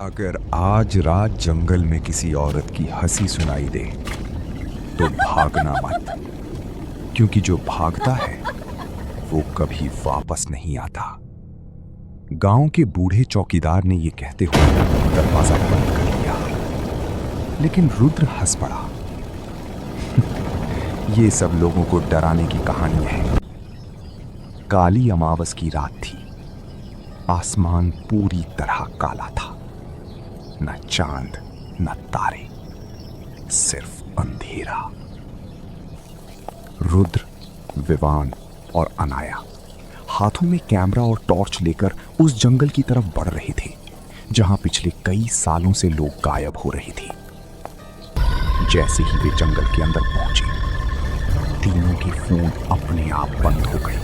अगर आज रात जंगल में किसी औरत की हंसी सुनाई दे तो भागना मत, क्योंकि जो भागता है वो कभी वापस नहीं आता। गांव के बूढ़े चौकीदार ने यह कहते हुए दरवाजा बंद कर लिया, लेकिन रुद्र हंस पड़ा। ये सब लोगों को डराने की कहानी है। काली अमावस की रात थी। आसमान पूरी तरह काला था। न चांद न तारे, सिर्फ अंधेरा। रुद्र, विवान और अनाया हाथों में कैमरा और टॉर्च लेकर उस जंगल की तरफ बढ़ रहे थे जहां पिछले कई सालों से लोग गायब हो रहे थे। जैसे ही वे जंगल के अंदर पहुंचे, तीनों के फोन अपने आप बंद हो गए।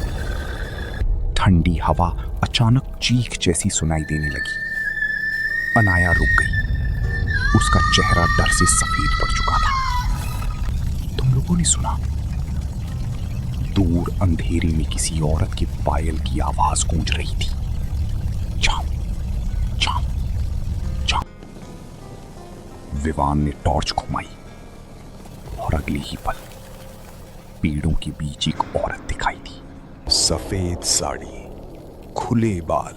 ठंडी हवा अचानक चीख जैसी सुनाई देने लगी। अनाया रुक गई। उसका चेहरा डर से सफेद पड़ चुका था। तुम लोगों ने सुना? दूर अंधेरे में किसी औरत के पायल की आवाज गूंज रही थी। जाओ, जाओ, जाओ। विवान ने टॉर्च घुमाई और अगले ही पल पेड़ों के बीच एक औरत दिखाई दी। सफेद साड़ी, खुले बाल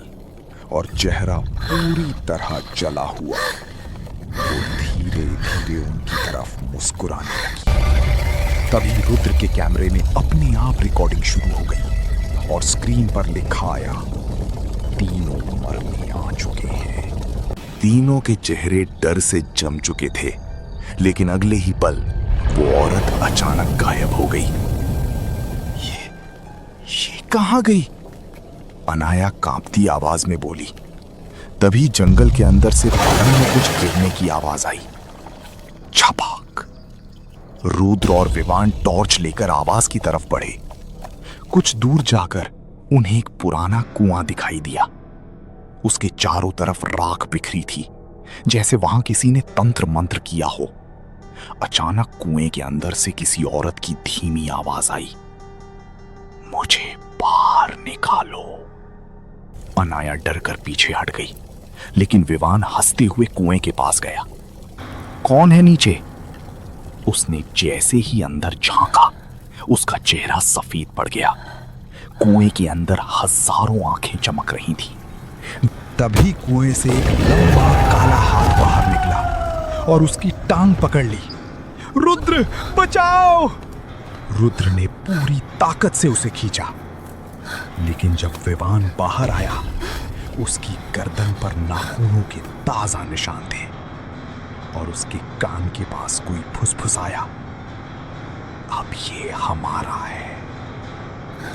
और चेहरा पूरी तरह जला हुआ। वो धीरे धीरे उनकी तरफ मुस्कुराने लगी। तभी रुद्र के कैमरे में अपने आप रिकॉर्डिंग शुरू हो गई और स्क्रीन पर लिखा आया, तीनों मरने आ चुके हैं। तीनों के चेहरे डर से जम चुके थे, लेकिन अगले ही पल वो औरत अचानक गायब हो गई। ये कहां गई? अनाया कांपती आवाज में बोली। तभी जंगल के अंदर से पतंग में कुछ गिरने की आवाज आई। छपाक। रुद्र और विवान टॉर्च लेकर आवाज की तरफ बढ़े। कुछ दूर जाकर उन्हें एक पुराना कुआं दिखाई दिया। उसके चारों तरफ राख बिखरी थी, जैसे वहां किसी ने तंत्र मंत्र किया हो। अचानक कुएं के अंदर से किसी औरत की धीमी आवाज आई, मुझे बाहर निकालो। अनाया डर कर पीछे हट गई, लेकिन विवान हंसते हुए कुएं के पास गया। कौन है नीचे? उसने जैसे ही अंदर झांका, उसका चेहरा सफेद पड़ गया। कुएं के अंदर हजारों आंखें चमक रही थी। तभी कुएं से एक लंबा काला हाथ बाहर निकला और उसकी टांग पकड़ ली। रुद्र, बचाओ! रुद्र ने पूरी ताकत से उसे खींचा, लेकिन जब विवान बाहर आया, उसकी गर्दन पर नाखूनों के ताजा निशान थे और उसके कान के पास कोई फुसफुसाया, अब ये हमारा है।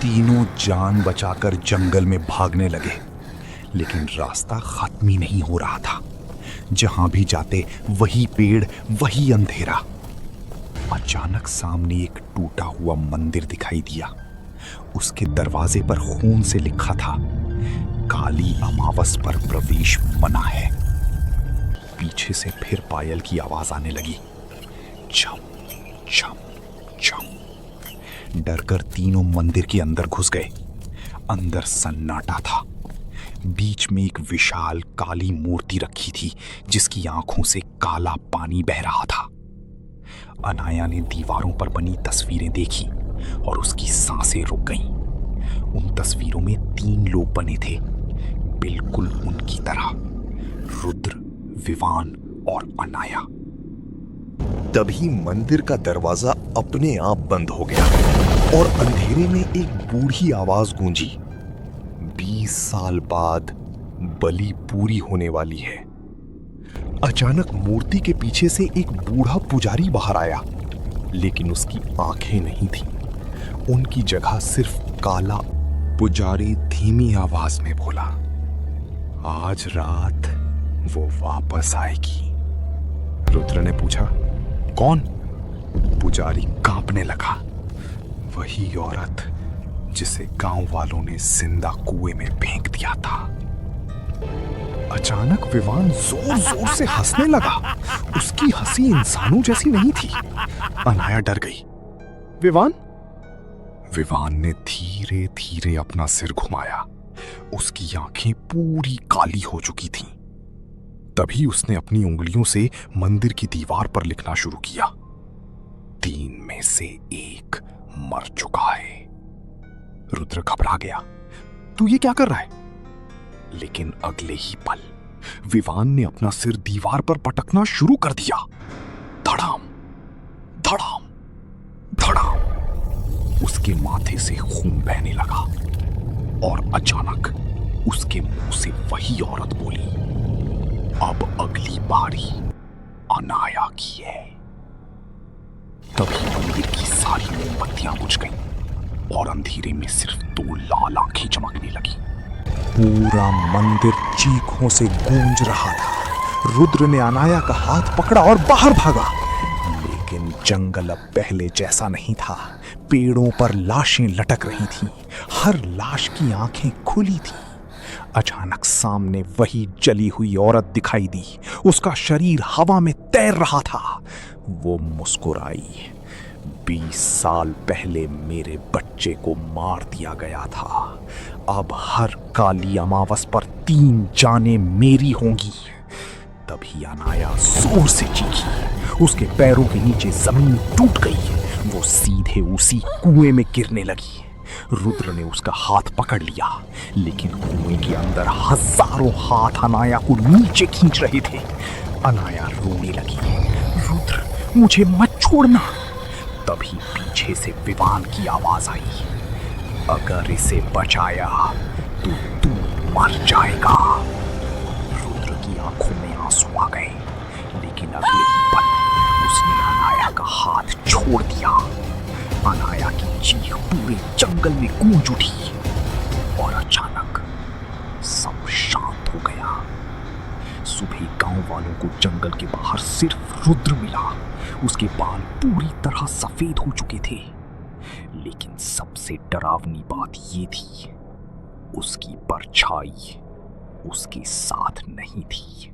तीनों जान बचाकर जंगल में भागने लगे, लेकिन रास्ता खत्म ही नहीं हो रहा था। जहां भी जाते वही पेड़, वही अंधेरा। अचानक सामने एक टूटा हुआ मंदिर दिखाई दिया। उसके दरवाजे पर खून से लिखा था, काली अमावस पर प्रवेश मना है। पीछे से फिर पायल की आवाज आने लगी, छम छम छम। डरकर तीनों मंदिर के अंदर घुस गए। अंदर सन्नाटा था। बीच में एक विशाल काली मूर्ति रखी थी, जिसकी आंखों से काला पानी बह रहा था। अनाया ने दीवारों पर बनी तस्वीरें देखी और उसकी सांसें रुक गईं। उन तस्वीरों में 3 लोग बने थे, बिल्कुल उनकी तरह, रुद्र, विवान और अनाया। तभी मंदिर का दरवाजा अपने आप बंद हो गया और अंधेरे में एक बूढ़ी आवाज गूंजी, 20 साल बाद बलि पूरी होने वाली है। अचानक मूर्ति के पीछे से एक बूढ़ा पुजारी बाहर आया, लेकिन उसकी आंखें नहीं थीं। उनकी जगह सिर्फ काला। पुजारी धीमी आवाज में बोला, आज रात वो वापस आएगी। रुद्र ने पूछा, कौन? पुजारी कांपने लगा, वही औरत जिसे गांव वालों ने जिंदा कुएं में फेंक दिया था। अचानक विवान जोर जोर से हंसने लगा। उसकी हंसी इंसानों जैसी नहीं थी। अनाया डर गई। विवान? विवान ने धीरे धीरे अपना सिर घुमाया। उसकी आंखें पूरी काली हो चुकी थीं। तभी उसने अपनी उंगलियों से मंदिर की दीवार पर लिखना शुरू किया, 3 में से 1 मर चुका है। रुद्र घबरा गया, तू ये क्या कर रहा है? लेकिन अगले ही पल विवान ने अपना सिर दीवार पर पटकना शुरू कर दिया। धड़ाम धड़ाम धड़ाम। उसके माथे से खून बहने लगा और अचानक उसके मुंह से वही औरत बोली, अब अगली बारी अनाया की है। तभी मंदिर की सारी मोमबत्तियां बुझ गईं और अंधेरे में सिर्फ 2 लाल आंखें चमकने लगी। पूरा मंदिर चीखों से गूंज रहा था। रुद्र ने अनाया का हाथ पकड़ा और बाहर भागा, लेकिन जंगल अब पहले जैसा नहीं था। पेड़ों पर लाशें लटक रही थीं, हर लाश की आंखें खुली थीं। अचानक सामने वही जली हुई औरत दिखाई दी। उसका शरीर हवा में तैर रहा था। वो मुस्कुराई, 20 साल पहले मेरे बच्चे को मार दिया गया था। अब हर काली अमावस पर 3 जानें मेरी होंगी। तभी अनाया जोर से चीखी। उसके पैरों के नीचे जमीन टूट गई। वो सीधे उसी कुएं में गिरने लगी। रुद्र ने उसका हाथ पकड़ लिया, लेकिन कुएं के अंदर हजारों हाथ अनाया को नीचे खींच रहे थे। अनाया रोने लगी, रुद्र मुझे मत छोड़ना। तभी पीछे से विवान की आवाज आई, अगर इसे बचाया तो तू मर जाएगा। रुद्र की आंखों में आंसू आ गए, लेकिन अगले ही पल उसने अनाया का हाथ छोड़ दिया। अनाया की चीख पूरे जंगल में गूंज उठी और अचानक सब शांत हो गया। सुबह गांव वालों को जंगल के बाहर सिर्फ रुद्र मिला। उसके बाल पूरी तरह सफेद हो चुके थे, लेकिन सबसे डरावनी बात ये थी, उसकी परछाई उसके साथ नहीं थी।